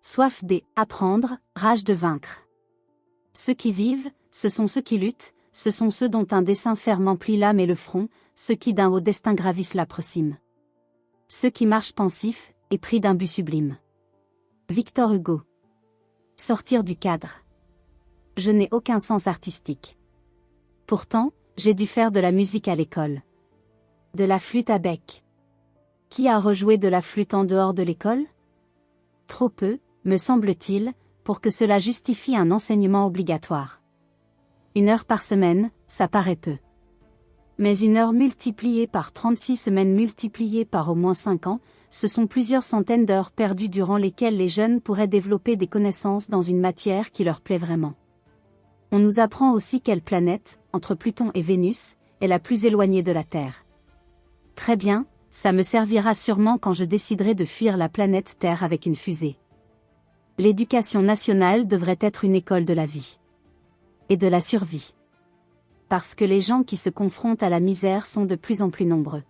Soif d'apprendre, rage de vaincre. Ceux qui vivent, ce sont ceux qui luttent, ce sont ceux dont un dessein ferme emplit l'âme et le front, ceux qui d'un haut destin gravissent l'âpre cime. Ceux qui marchent pensifs, épris d'un but sublime. Victor Hugo. Sortir du cadre. Je n'ai aucun sens artistique. Pourtant, j'ai dû faire de la musique à l'école. De la flûte à bec. Qui a rejoué de la flûte en dehors de l'école? Trop peu, me semble-t-il, pour que cela justifie un enseignement obligatoire. 1 heure par semaine, ça paraît peu. Mais 1 heure multipliée par 36 semaines multipliées par au moins 5 ans, ce sont plusieurs centaines d'heures perdues durant lesquelles les jeunes pourraient développer des connaissances dans une matière qui leur plaît vraiment. On nous apprend aussi quelle planète, entre Pluton et Vénus, est la plus éloignée de la Terre. Très bien, ça me servira sûrement quand je déciderai de fuir la planète Terre avec une fusée. L'éducation nationale devrait être une école de la vie. Et de la survie. Parce que les gens qui se confrontent à la misère sont de plus en plus nombreux.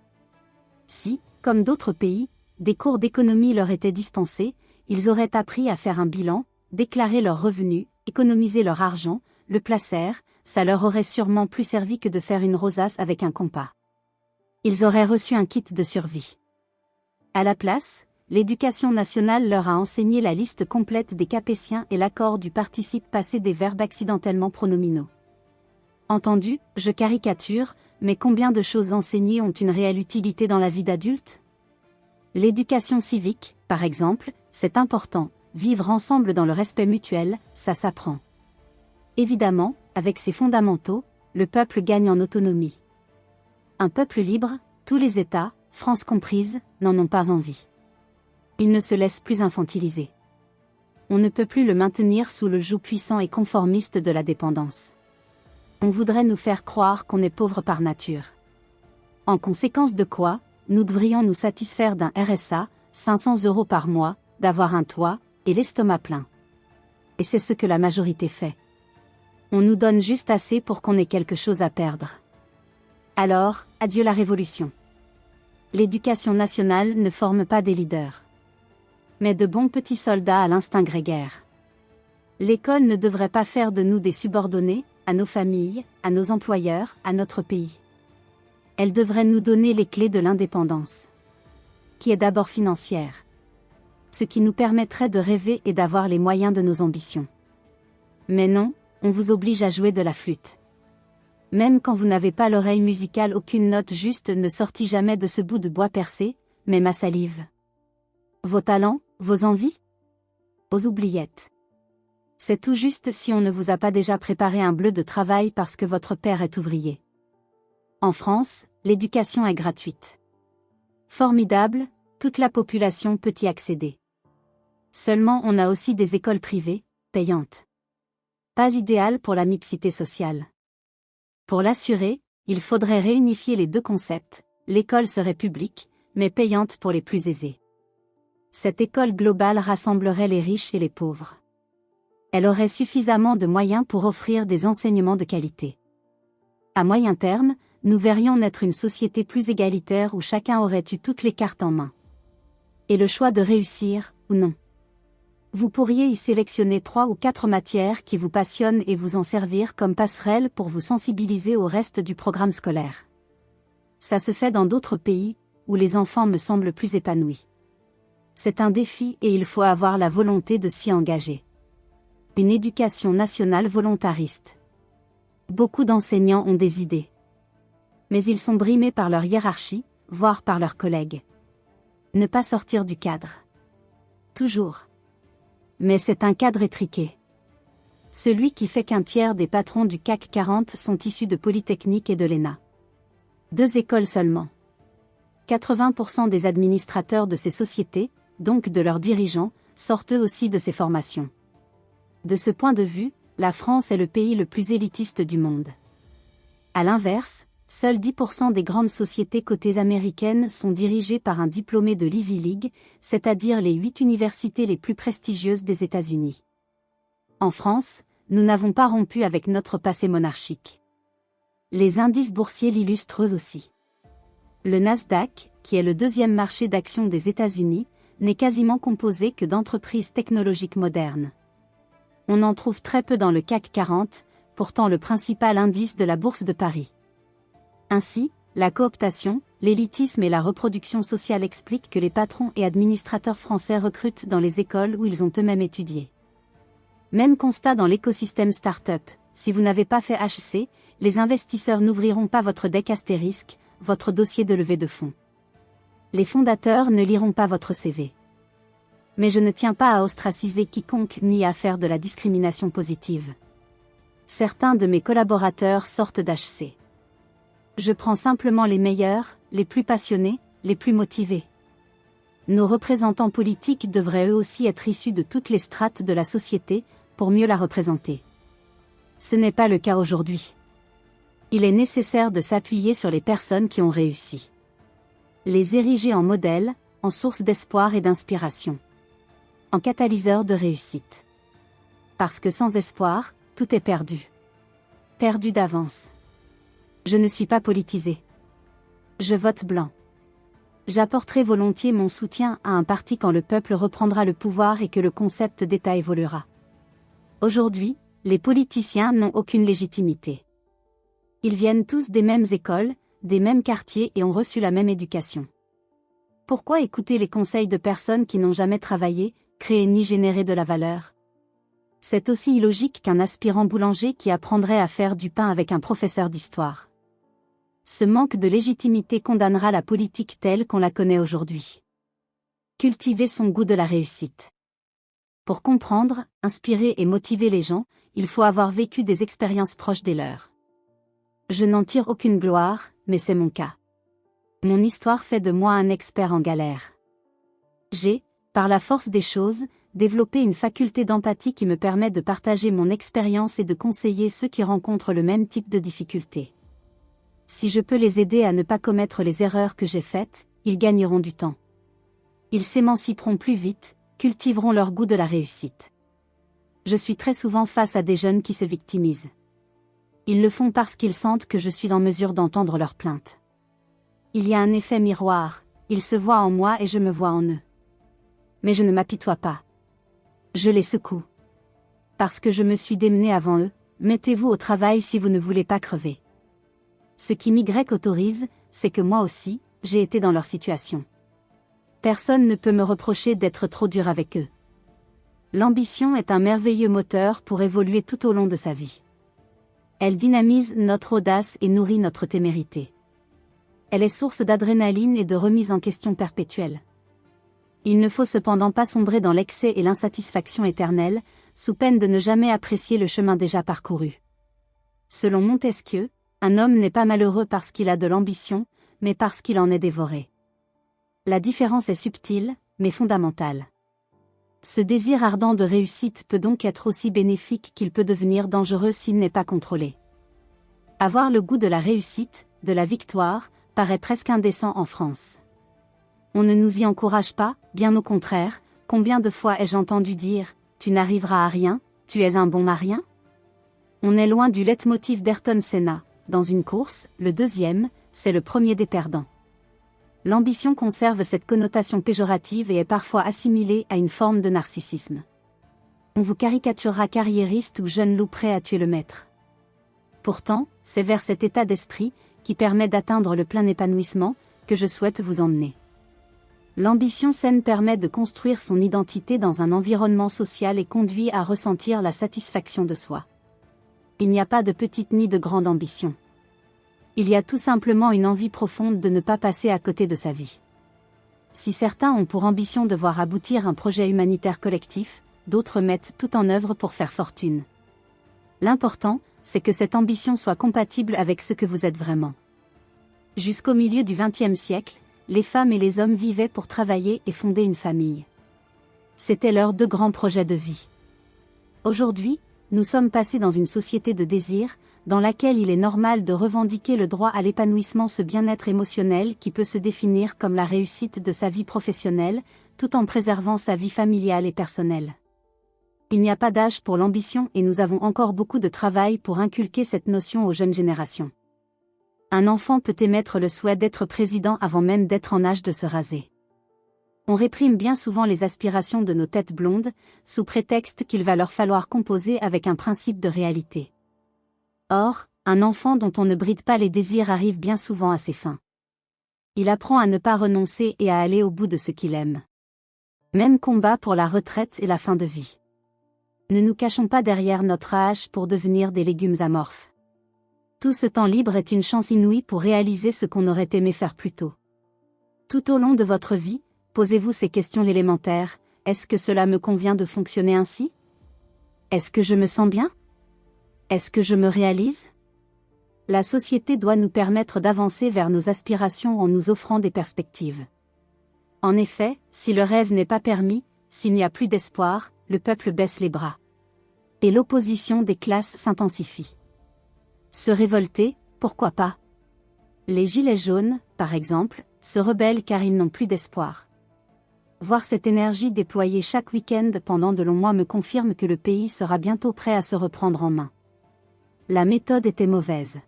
Si, comme d'autres pays, des cours d'économie leur étaient dispensés, ils auraient appris à faire un bilan, déclarer leurs revenus, économiser leur argent, le placèrent, ça leur aurait sûrement plus servi que de faire une rosace avec un compas. Ils auraient reçu un kit de survie. À la place, l'éducation nationale leur a enseigné la liste complète des capétiens et l'accord du participe passé des verbes accidentellement pronominaux. Entendu, je caricature, mais combien de choses enseignées ont une réelle utilité dans la vie d'adulte? L'éducation civique, par exemple, c'est important, vivre ensemble dans le respect mutuel, ça s'apprend. Évidemment, avec ses fondamentaux, le peuple gagne en autonomie. Un peuple libre, tous les États, France comprise, n'en ont pas envie. Il ne se laisse plus infantiliser. On ne peut plus le maintenir sous le joug puissant et conformiste de la dépendance. On voudrait nous faire croire qu'on est pauvre par nature. En conséquence de quoi, nous devrions nous satisfaire d'un RSA, 500 € par mois, d'avoir un toit, et l'estomac plein. Et c'est ce que la majorité fait. On nous donne juste assez pour qu'on ait quelque chose à perdre. Alors, adieu la révolution. L'éducation nationale ne forme pas des leaders. Mais de bons petits soldats à l'instinct grégaire. L'école ne devrait pas faire de nous des subordonnés, à nos familles, à nos employeurs, à notre pays. Elle devrait nous donner les clés de l'indépendance. Qui est d'abord financière. Ce qui nous permettrait de rêver et d'avoir les moyens de nos ambitions. Mais non, on vous oblige à jouer de la flûte. Même quand vous n'avez pas l'oreille musicale, aucune note juste ne sortit jamais de ce bout de bois percé, mais ma salive. Vos talents, vos envies? Aux oubliettes. C'est tout juste si on ne vous a pas déjà préparé un bleu de travail parce que votre père est ouvrier. En France, l'éducation est gratuite. Formidable, toute la population peut y accéder. Seulement on a aussi des écoles privées, payantes. Pas idéal pour la mixité sociale. Pour l'assurer, il faudrait réunifier les deux concepts, l'école serait publique, mais payante pour les plus aisés. Cette école globale rassemblerait les riches et les pauvres. Elle aurait suffisamment de moyens pour offrir des enseignements de qualité. À moyen terme, nous verrions naître une société plus égalitaire où chacun aurait eu toutes les cartes en main. Et le choix de réussir, ou non. Vous pourriez y sélectionner 3 ou 4 matières qui vous passionnent et vous en servir comme passerelle pour vous sensibiliser au reste du programme scolaire. Ça se fait dans d'autres pays, où les enfants me semblent plus épanouis. C'est un défi et il faut avoir la volonté de s'y engager. Une éducation nationale volontariste. Beaucoup d'enseignants ont des idées. Mais ils sont brimés par leur hiérarchie, voire par leurs collègues. Ne pas sortir du cadre. Toujours. Mais c'est un cadre étriqué. Celui qui fait qu'un tiers des patrons du CAC 40 sont issus de Polytechnique et de l'ENA. 2 écoles seulement. 80% des administrateurs de ces sociétés, donc de leurs dirigeants, sortent eux aussi de ces formations. De ce point de vue, la France est le pays le plus élitiste du monde. À l'inverse, seuls 10% des grandes sociétés cotées américaines sont dirigées par un diplômé de l'Ivy League, c'est-à-dire les 8 universités les plus prestigieuses des États-Unis. En France, nous n'avons pas rompu avec notre passé monarchique. Les indices boursiers l'illustrent eux aussi. Le Nasdaq, qui est le 2e marché d'actions des États-Unis, n'est quasiment composé que d'entreprises technologiques modernes. On en trouve très peu dans le CAC 40, pourtant le principal indice de la Bourse de Paris. Ainsi, la cooptation, l'élitisme et la reproduction sociale expliquent que les patrons et administrateurs français recrutent dans les écoles où ils ont eux-mêmes étudié. Même constat dans l'écosystème start-up, si vous n'avez pas fait HEC, les investisseurs n'ouvriront pas votre deck astérisque, votre dossier de levée de fonds. Les fondateurs ne liront pas votre CV. Mais je ne tiens pas à ostraciser quiconque ni à faire de la discrimination positive. Certains de mes collaborateurs sortent d'HEC. Je prends simplement les meilleurs, les plus passionnés, les plus motivés. Nos représentants politiques devraient eux aussi être issus de toutes les strates de la société, pour mieux la représenter. Ce n'est pas le cas aujourd'hui. Il est nécessaire de s'appuyer sur les personnes qui ont réussi. Les ériger en modèle, en source d'espoir et d'inspiration. En catalyseur de réussite. Parce que sans espoir, tout est perdu. Perdu d'avance. Je ne suis pas politisé. Je vote blanc. J'apporterai volontiers mon soutien à un parti quand le peuple reprendra le pouvoir et que le concept d'État évoluera. Aujourd'hui, les politiciens n'ont aucune légitimité. Ils viennent tous des mêmes écoles, des mêmes quartiers et ont reçu la même éducation. Pourquoi écouter les conseils de personnes qui n'ont jamais travaillé, créé ni généré de la valeur ? C'est aussi illogique qu'un aspirant boulanger qui apprendrait à faire du pain avec un professeur d'histoire. Ce manque de légitimité condamnera la politique telle qu'on la connaît aujourd'hui. Cultiver son goût de la réussite. Pour comprendre, inspirer et motiver les gens, il faut avoir vécu des expériences proches des leurs. Je n'en tire aucune gloire, mais c'est mon cas. Mon histoire fait de moi un expert en galère. J'ai, par la force des choses, développé une faculté d'empathie qui me permet de partager mon expérience et de conseiller ceux qui rencontrent le même type de difficultés. Si je peux les aider à ne pas commettre les erreurs que j'ai faites, ils gagneront du temps. Ils s'émanciperont plus vite, cultiveront leur goût de la réussite. Je suis très souvent face à des jeunes qui se victimisent. Ils le font parce qu'ils sentent que je suis en mesure d'entendre leurs plaintes. Il y a un effet miroir, ils se voient en moi et je me vois en eux. Mais je ne m'apitoie pas. Je les secoue. Parce que je me suis démené avant eux, mettez-vous au travail si vous ne voulez pas crever. Ce qui m'y autorise, c'est que moi aussi, j'ai été dans leur situation. Personne ne peut me reprocher d'être trop dur avec eux. L'ambition est un merveilleux moteur pour évoluer tout au long de sa vie. Elle dynamise notre audace et nourrit notre témérité. Elle est source d'adrénaline et de remise en question perpétuelle. Il ne faut cependant pas sombrer dans l'excès et l'insatisfaction éternelle, sous peine de ne jamais apprécier le chemin déjà parcouru. Selon Montesquieu, un homme n'est pas malheureux parce qu'il a de l'ambition, mais parce qu'il en est dévoré. La différence est subtile, mais fondamentale. Ce désir ardent de réussite peut donc être aussi bénéfique qu'il peut devenir dangereux s'il n'est pas contrôlé. Avoir le goût de la réussite, de la victoire, paraît presque indécent en France. On ne nous y encourage pas, bien au contraire. Combien de fois ai-je entendu dire « Tu n'arriveras à rien, tu es un bon à rien ?» On est loin du leitmotiv d'Ayrton Senna. Dans une course, le deuxième, c'est le premier des perdants. L'ambition conserve cette connotation péjorative et est parfois assimilée à une forme de narcissisme. On vous caricaturera carriériste ou jeune loup prêt à tuer le maître. Pourtant, c'est vers cet état d'esprit, qui permet d'atteindre le plein épanouissement, que je souhaite vous emmener. L'ambition saine permet de construire son identité dans un environnement social et conduit à ressentir la satisfaction de soi. Il n'y a pas de petite ni de grande ambition. Il y a tout simplement une envie profonde de ne pas passer à côté de sa vie. Si certains ont pour ambition de voir aboutir un projet humanitaire collectif, d'autres mettent tout en œuvre pour faire fortune. L'important, c'est que cette ambition soit compatible avec ce que vous êtes vraiment. Jusqu'au milieu du XXe siècle, les femmes et les hommes vivaient pour travailler et fonder une famille. C'était leurs deux grands projets de vie. Aujourd'hui, nous sommes passés dans une société de désir, dans laquelle il est normal de revendiquer le droit à l'épanouissement, ce bien-être émotionnel qui peut se définir comme la réussite de sa vie professionnelle, tout en préservant sa vie familiale et personnelle. Il n'y a pas d'âge pour l'ambition et nous avons encore beaucoup de travail pour inculquer cette notion aux jeunes générations. Un enfant peut émettre le souhait d'être président avant même d'être en âge de se raser. On réprime bien souvent les aspirations de nos têtes blondes, sous prétexte qu'il va leur falloir composer avec un principe de réalité. Or, un enfant dont on ne bride pas les désirs arrive bien souvent à ses fins. Il apprend à ne pas renoncer et à aller au bout de ce qu'il aime. Même combat pour la retraite et la fin de vie. Ne nous cachons pas derrière notre âge pour devenir des légumes amorphes. Tout ce temps libre est une chance inouïe pour réaliser ce qu'on aurait aimé faire plus tôt. Tout au long de votre vie, posez-vous ces questions élémentaires. Est-ce que cela me convient de fonctionner ainsi? Est-ce que je me sens bien? Est-ce que je me réalise? La société doit nous permettre d'avancer vers nos aspirations en nous offrant des perspectives. En effet, si le rêve n'est pas permis, s'il n'y a plus d'espoir, le peuple baisse les bras. Et l'opposition des classes s'intensifie. Se révolter, pourquoi pas? Les gilets jaunes, par exemple, se rebellent car ils n'ont plus d'espoir. Voir cette énergie déployée chaque week-end pendant de longs mois me confirme que le pays sera bientôt prêt à se reprendre en main. La méthode était mauvaise.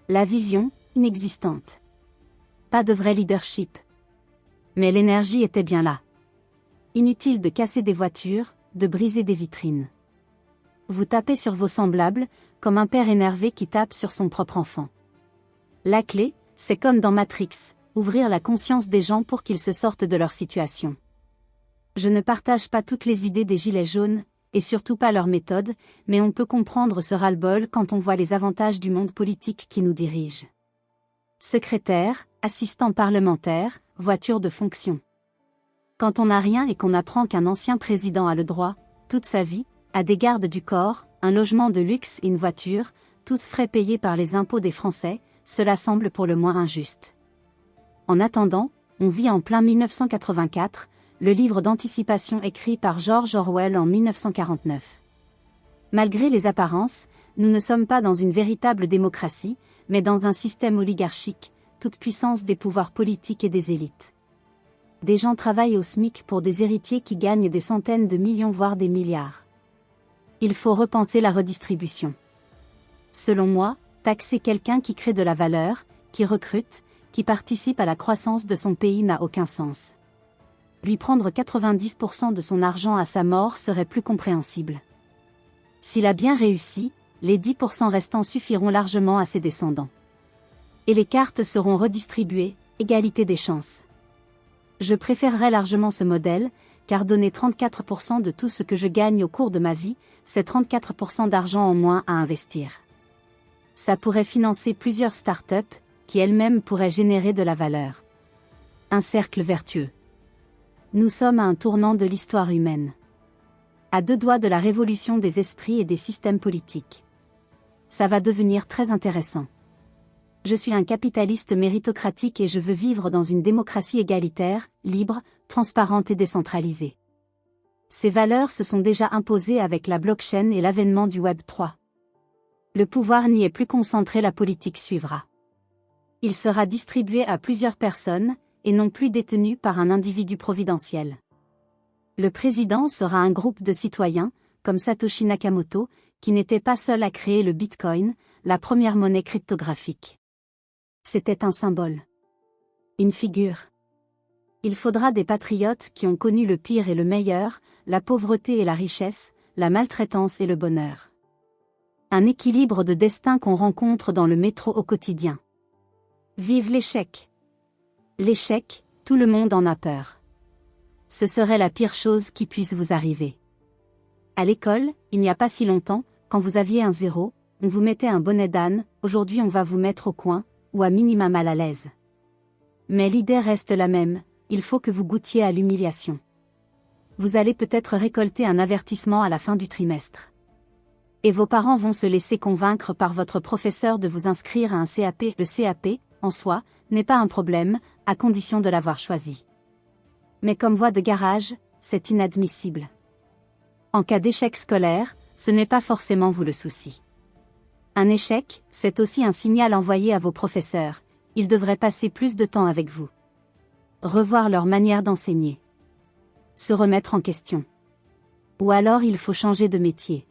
La vision, inexistante. Pas de vrai leadership. Mais l'énergie était bien là. Inutile de casser des voitures, de briser des vitrines. Vous tapez sur vos semblables, comme un père énervé qui tape sur son propre enfant. La clé, c'est comme dans Matrix, ouvrir la conscience des gens pour qu'ils se sortent de leur situation. Je ne partage pas toutes les idées des gilets jaunes, et surtout pas leur méthode, mais on peut comprendre ce ras-le-bol quand on voit les avantages du monde politique qui nous dirige. Secrétaire, assistant parlementaire, voiture de fonction. Quand on n'a rien et qu'on apprend qu'un ancien président a le droit, toute sa vie, à des gardes du corps, un logement de luxe et une voiture, tous frais payés par les impôts des Français, cela semble pour le moins injuste. En attendant, on vit en plein 1984, le livre d'anticipation écrit par George Orwell en 1949. Malgré les apparences, nous ne sommes pas dans une véritable démocratie, mais dans un système oligarchique, toute puissance des pouvoirs politiques et des élites. Des gens travaillent au SMIC pour des héritiers qui gagnent des centaines de millions voire des milliards. Il faut repenser la redistribution. Selon moi, taxer quelqu'un qui crée de la valeur, qui recrute, qui participe à la croissance de son pays n'a aucun sens. Lui prendre 90% de son argent à sa mort serait plus compréhensible. S'il a bien réussi, les 10% restants suffiront largement à ses descendants. Et les cartes seront redistribuées, égalité des chances. Je préférerais largement ce modèle, car donner 34% de tout ce que je gagne au cours de ma vie, c'est 34% d'argent en moins à investir. Ça pourrait financer plusieurs start-up, qui elles-mêmes pourraient générer de la valeur. Un cercle vertueux. Nous sommes à un tournant de l'histoire humaine. À deux doigts de la révolution des esprits et des systèmes politiques. Ça va devenir très intéressant. Je suis un capitaliste méritocratique et je veux vivre dans une démocratie égalitaire, libre, transparente et décentralisée. Ces valeurs se sont déjà imposées avec la blockchain et l'avènement du Web 3. Le pouvoir n'y est plus concentré, la politique suivra. Il sera distribué à plusieurs personnes, et non plus détenu par un individu providentiel. Le président sera un groupe de citoyens, comme Satoshi Nakamoto, qui n'était pas seul à créer le Bitcoin, la première monnaie cryptographique. C'était un symbole. Une figure. Il faudra des patriotes qui ont connu le pire et le meilleur, la pauvreté et la richesse, la maltraitance et le bonheur. Un équilibre de destin qu'on rencontre dans le métro au quotidien. Vive l'échec! L'échec, tout le monde en a peur. Ce serait la pire chose qui puisse vous arriver. À l'école, il n'y a pas si longtemps, quand vous aviez un 0, on vous mettait un bonnet d'âne, aujourd'hui on va vous mettre au coin, ou à minima mal à l'aise. Mais l'idée reste la même, il faut que vous goûtiez à l'humiliation. Vous allez peut-être récolter un avertissement à la fin du trimestre. Et vos parents vont se laisser convaincre par votre professeur de vous inscrire à un CAP. Le CAP, en soi, n'est pas un problème, à condition de l'avoir choisi. Mais comme voie de garage, c'est inadmissible. En cas d'échec scolaire, ce n'est pas forcément vous le souci. Un échec, c'est aussi un signal envoyé à vos professeurs, ils devraient passer plus de temps avec vous. Revoir leur manière d'enseigner. Se remettre en question. Ou alors il faut changer de métier.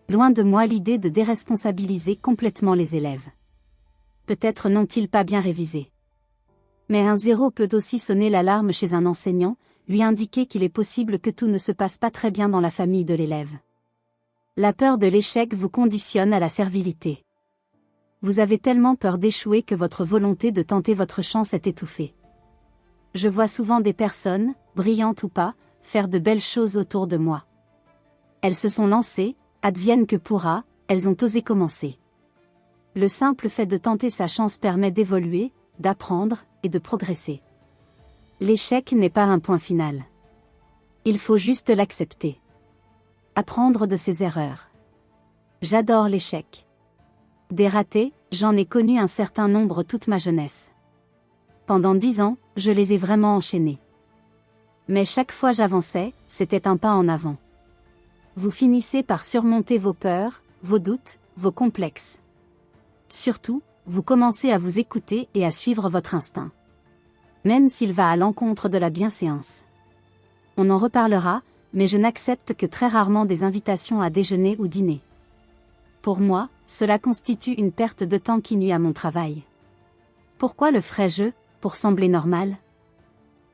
Loin de moi l'idée de déresponsabiliser complètement les élèves. Peut-être n'ont-ils pas bien révisé. Mais un 0 peut aussi sonner l'alarme chez un enseignant, lui indiquer qu'il est possible que tout ne se passe pas très bien dans la famille de l'élève. La peur de l'échec vous conditionne à la servilité. Vous avez tellement peur d'échouer que votre volonté de tenter votre chance est étouffée. Je vois souvent des personnes, brillantes ou pas, faire de belles choses autour de moi. Elles se sont lancées, advienne que pourra, elles ont osé commencer. Le simple fait de tenter sa chance permet d'évoluer, d'apprendre et de progresser. L'échec n'est pas un point final. Il faut juste l'accepter. Apprendre de ses erreurs. J'adore l'échec. Des ratés, j'en ai connu un certain nombre toute ma jeunesse. Pendant 10 ans, je les ai vraiment enchaînés. Mais chaque fois j'avançais, c'était un pas en avant. Vous finissez par surmonter vos peurs, vos doutes, vos complexes. Surtout, vous commencez à vous écouter et à suivre votre instinct. Même s'il va à l'encontre de la bienséance. On en reparlera, mais je n'accepte que très rarement des invitations à déjeuner ou dîner. Pour moi, cela constitue une perte de temps qui nuit à mon travail. Pourquoi le ferais-je, pour sembler normal ?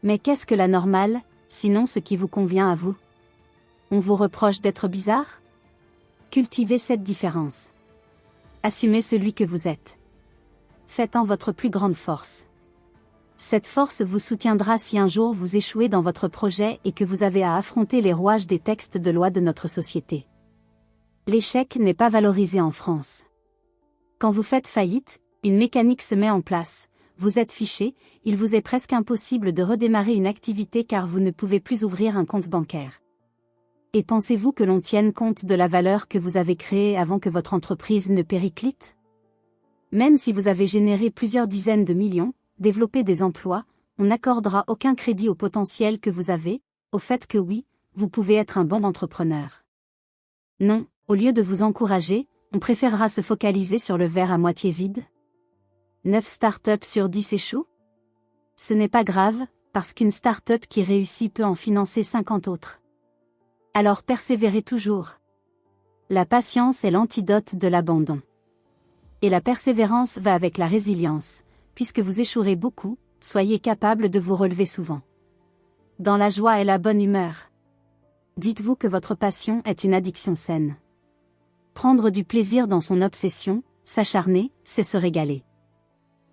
Mais qu'est-ce que la normale, sinon ce qui vous convient à vous ? On vous reproche d'être bizarre ? Cultivez cette différence. Assumez celui que vous êtes. Faites-en votre plus grande force. Cette force vous soutiendra si un jour vous échouez dans votre projet et que vous avez à affronter les rouages des textes de loi de notre société. L'échec n'est pas valorisé en France. Quand vous faites faillite, une mécanique se met en place, vous êtes fiché, il vous est presque impossible de redémarrer une activité car vous ne pouvez plus ouvrir un compte bancaire. Et pensez-vous que l'on tienne compte de la valeur que vous avez créée avant que votre entreprise ne périclite ? Même si vous avez généré plusieurs dizaines de millions, développé des emplois, on n'accordera aucun crédit au potentiel que vous avez, au fait que oui, vous pouvez être un bon entrepreneur. Non, au lieu de vous encourager, on préférera se focaliser sur le verre à moitié vide. 9 startups sur 10 échouent ? Ce n'est pas grave, parce qu'une start-up qui réussit peut en financer 50 autres. Alors persévérez toujours. La patience est l'antidote de l'abandon. Et la persévérance va avec la résilience, puisque vous échouerez beaucoup, soyez capable de vous relever souvent. Dans la joie et la bonne humeur. Dites-vous que votre passion est une addiction saine. Prendre du plaisir dans son obsession, s'acharner, c'est se régaler.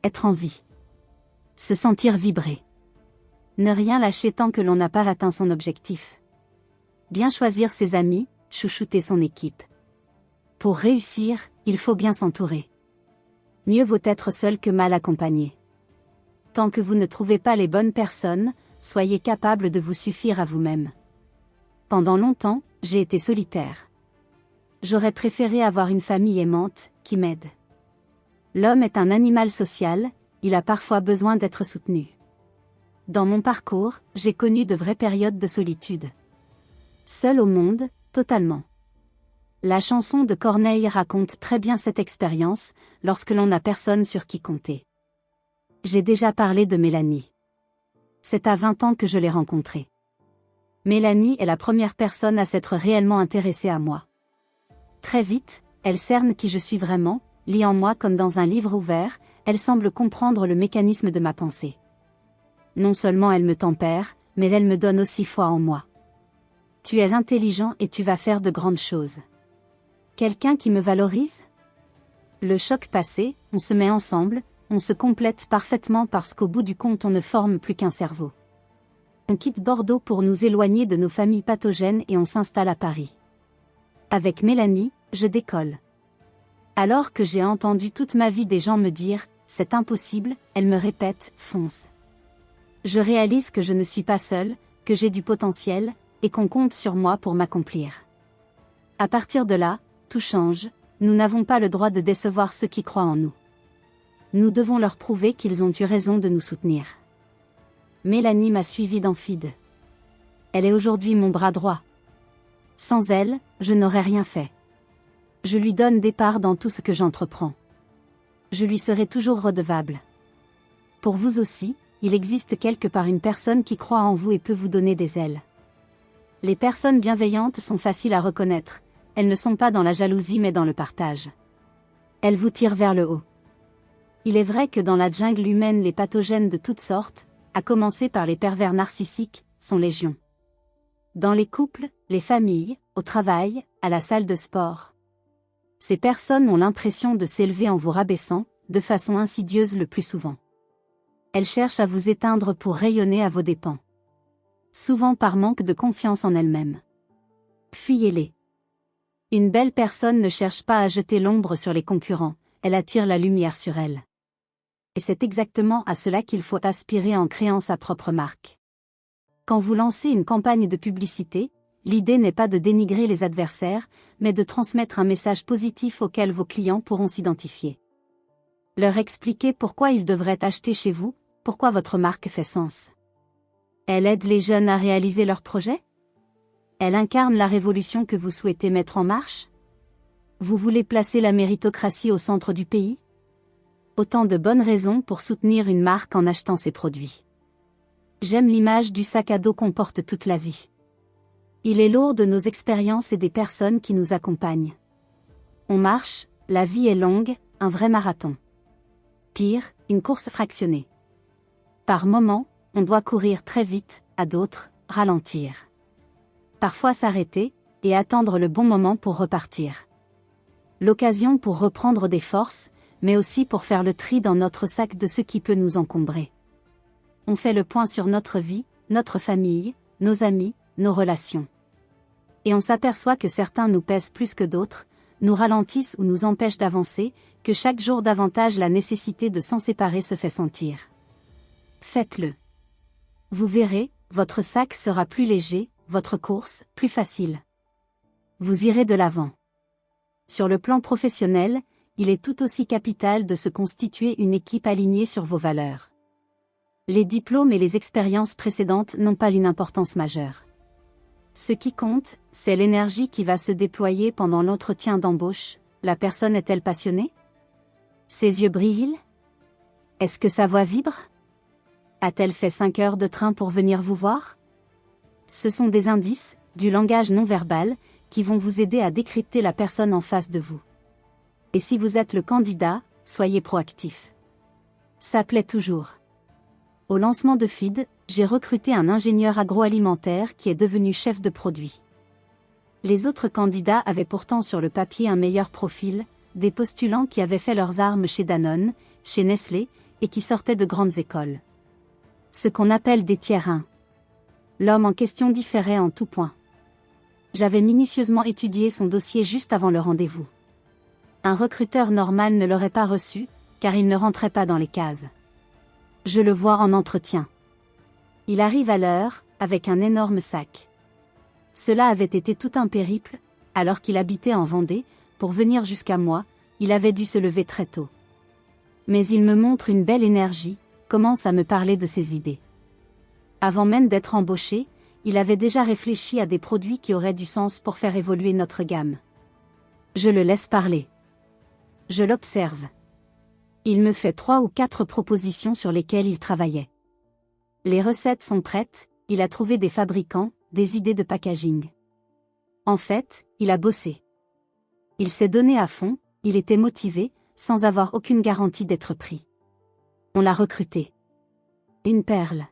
Être en vie. Se sentir vibrer. Ne rien lâcher tant que l'on n'a pas atteint son objectif. Bien choisir ses amis, chouchouter son équipe. Pour réussir, il faut bien s'entourer. Mieux vaut être seul que mal accompagné. Tant que vous ne trouvez pas les bonnes personnes, soyez capable de vous suffire à vous-même. Pendant longtemps, j'ai été solitaire. J'aurais préféré avoir une famille aimante, qui m'aide. L'homme est un animal social, il a parfois besoin d'être soutenu. Dans mon parcours, j'ai connu de vraies périodes de solitude. Seul au monde, totalement. La chanson de Corneille raconte très bien cette expérience, lorsque l'on n'a personne sur qui compter. J'ai déjà parlé de Mélanie. C'est à 20 ans que je l'ai rencontrée. Mélanie est la première personne à s'être réellement intéressée à moi. Très vite, elle cerne qui je suis vraiment, lit en moi comme dans un livre ouvert, elle semble comprendre le mécanisme de ma pensée. Non seulement elle me tempère, mais elle me donne aussi foi en moi. Tu es intelligent et tu vas faire de grandes choses. Quelqu'un qui me valorise ? Le choc passé, on se met ensemble, on se complète parfaitement parce qu'au bout du compte on ne forme plus qu'un cerveau. On quitte Bordeaux pour nous éloigner de nos familles pathogènes et on s'installe à Paris. Avec Mélanie, je décolle. Alors que j'ai entendu toute ma vie des gens me dire « c'est impossible », elle me répète « fonce ». Je réalise que je ne suis pas seule, que j'ai du potentiel, et qu'on compte sur moi pour m'accomplir. À partir de là, tout change, nous n'avons pas le droit de décevoir ceux qui croient en nous. Nous devons leur prouver qu'ils ont eu raison de nous soutenir. Mélanie m'a suivi dans FID. Elle est aujourd'hui mon bras droit. Sans elle, je n'aurais rien fait. Je lui donne des parts dans tout ce que j'entreprends. Je lui serai toujours redevable. Pour vous aussi, il existe quelque part une personne qui croit en vous et peut vous donner des ailes. Les personnes bienveillantes sont faciles à reconnaître, elles ne sont pas dans la jalousie mais dans le partage. Elles vous tirent vers le haut. Il est vrai que dans la jungle humaine les pathogènes de toutes sortes, à commencer par les pervers narcissiques, sont légion. Dans les couples, les familles, au travail, à la salle de sport. Ces personnes ont l'impression de s'élever en vous rabaissant, de façon insidieuse le plus souvent. Elles cherchent à vous éteindre pour rayonner à vos dépens. Souvent par manque de confiance en elles-mêmes. Fuyez-les. Une belle personne ne cherche pas à jeter l'ombre sur les concurrents, elle attire la lumière sur elle. Et c'est exactement à cela qu'il faut aspirer en créant sa propre marque. Quand vous lancez une campagne de publicité, l'idée n'est pas de dénigrer les adversaires, mais de transmettre un message positif auquel vos clients pourront s'identifier. Leur expliquer pourquoi ils devraient acheter chez vous, pourquoi votre marque fait sens. Elle aide les jeunes à réaliser leurs projets? Elle incarne la révolution que vous souhaitez mettre en marche? Vous voulez placer la méritocratie au centre du pays? Autant de bonnes raisons pour soutenir une marque en achetant ses produits. J'aime l'image du sac à dos qu'on porte toute la vie. Il est lourd de nos expériences et des personnes qui nous accompagnent. On marche, la vie est longue, un vrai marathon. Pire, une course fractionnée. Par moments, on doit courir très vite, à d'autres, ralentir. Parfois s'arrêter, et attendre le bon moment pour repartir. L'occasion pour reprendre des forces, mais aussi pour faire le tri dans notre sac de ce qui peut nous encombrer. On fait le point sur notre vie, notre famille, nos amis, nos relations. Et on s'aperçoit que certains nous pèsent plus que d'autres, nous ralentissent ou nous empêchent d'avancer, que chaque jour davantage la nécessité de s'en séparer se fait sentir. Faites-le. Vous verrez, votre sac sera plus léger, votre course, plus facile. Vous irez de l'avant. Sur le plan professionnel, il est tout aussi capital de se constituer une équipe alignée sur vos valeurs. Les diplômes et les expériences précédentes n'ont pas une importance majeure. Ce qui compte, c'est l'énergie qui va se déployer pendant l'entretien d'embauche. La personne est-elle passionnée? Ses yeux brillent? Est-ce que sa voix vibre? A-t-elle fait 5 heures de train pour venir vous voir? Ce sont des indices, du langage non verbal, qui vont vous aider à décrypter la personne en face de vous. Et si vous êtes le candidat, soyez proactif. Ça plaît toujours. Au lancement de Feed, j'ai recruté un ingénieur agroalimentaire qui est devenu chef de produit. Les autres candidats avaient pourtant sur le papier un meilleur profil, des postulants qui avaient fait leurs armes chez Danone, chez Nestlé, et qui sortaient de grandes écoles. Ce qu'on appelle des tiers 1. L'homme en question différait en tout point. J'avais minutieusement étudié son dossier juste avant le rendez-vous. Un recruteur normal ne l'aurait pas reçu, car il ne rentrait pas dans les cases. Je le vois en entretien. Il arrive à l'heure, avec un énorme sac. Cela avait été tout un périple, alors qu'il habitait en Vendée, pour venir jusqu'à moi, il avait dû se lever très tôt. Mais il me montre une belle énergie, commence à me parler de ses idées. Avant même d'être embauché, il avait déjà réfléchi à des produits qui auraient du sens pour faire évoluer notre gamme. Je le laisse parler. Je l'observe. Il me fait 3 ou 4 propositions sur lesquelles il travaillait. Les recettes sont prêtes, il a trouvé des fabricants, des idées de packaging. En fait, il a bossé. Il s'est donné à fond, il était motivé, sans avoir aucune garantie d'être pris. On l'a recruté. Une perle.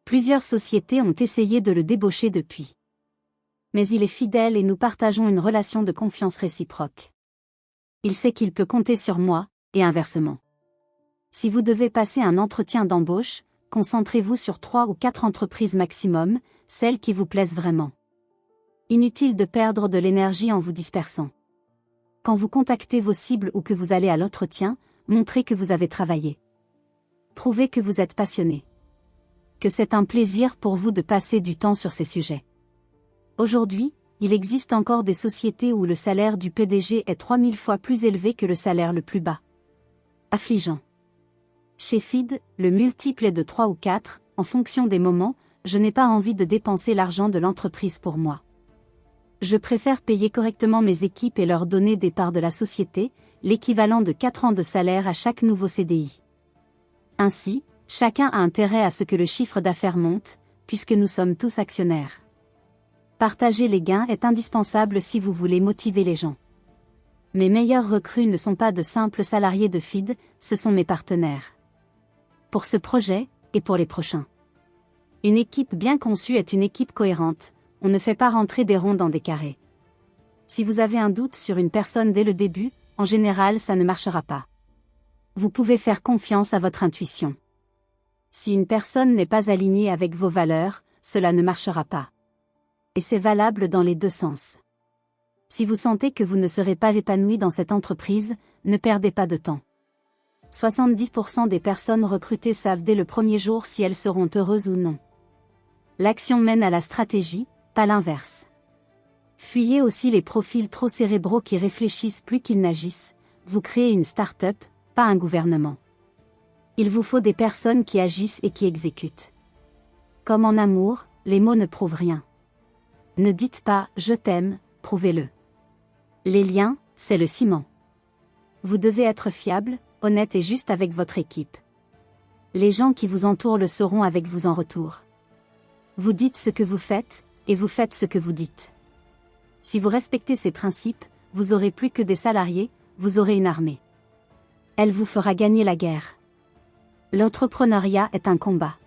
Plusieurs sociétés ont essayé de le débaucher depuis. Mais il est fidèle et nous partageons une relation de confiance réciproque. Il sait qu'il peut compter sur moi, et inversement. Si vous devez passer un entretien d'embauche, concentrez-vous sur 3 ou 4 entreprises maximum, celles qui vous plaisent vraiment. Inutile de perdre de l'énergie en vous dispersant. Quand vous contactez vos cibles ou que vous allez à l'entretien, montrez que vous avez travaillé. Prouvez que vous êtes passionné. Que c'est un plaisir pour vous de passer du temps sur ces sujets. Aujourd'hui, il existe encore des sociétés où le salaire du PDG est 3000 fois plus élevé que le salaire le plus bas. Affligeant. Chez Feed, le multiple est de 3 ou 4, en fonction des moments, je n'ai pas envie de dépenser l'argent de l'entreprise pour moi. Je préfère payer correctement mes équipes et leur donner des parts de la société, l'équivalent de 4 ans de salaire à chaque nouveau CDI. Ainsi, chacun a intérêt à ce que le chiffre d'affaires monte, puisque nous sommes tous actionnaires. Partager les gains est indispensable si vous voulez motiver les gens. Mes meilleurs recrues ne sont pas de simples salariés de feed, ce sont mes partenaires. Pour ce projet, et pour les prochains. Une équipe bien conçue est une équipe cohérente, on ne fait pas rentrer des ronds dans des carrés. Si vous avez un doute sur une personne dès le début, en général ça ne marchera pas. Vous pouvez faire confiance à votre intuition. Si une personne n'est pas alignée avec vos valeurs, cela ne marchera pas. Et c'est valable dans les deux sens. Si vous sentez que vous ne serez pas épanoui dans cette entreprise, ne perdez pas de temps. 70% des personnes recrutées savent dès le premier jour si elles seront heureuses ou non. L'action mène à la stratégie, pas l'inverse. Fuyez aussi les profils trop cérébraux qui réfléchissent plus qu'ils n'agissent, vous créez une start-up, pas un gouvernement. Il vous faut des personnes qui agissent et qui exécutent. Comme en amour, les mots ne prouvent rien. Ne dites pas « je t'aime », prouvez-le. Les liens, c'est le ciment. Vous devez être fiable, honnête et juste avec votre équipe. Les gens qui vous entourent le seront avec vous en retour. Vous dites ce que vous faites, et vous faites ce que vous dites. Si vous respectez ces principes, vous aurez plus que des salariés, vous aurez une armée. Elle vous fera gagner la guerre. L'entrepreneuriat est un combat.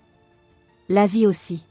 La vie aussi.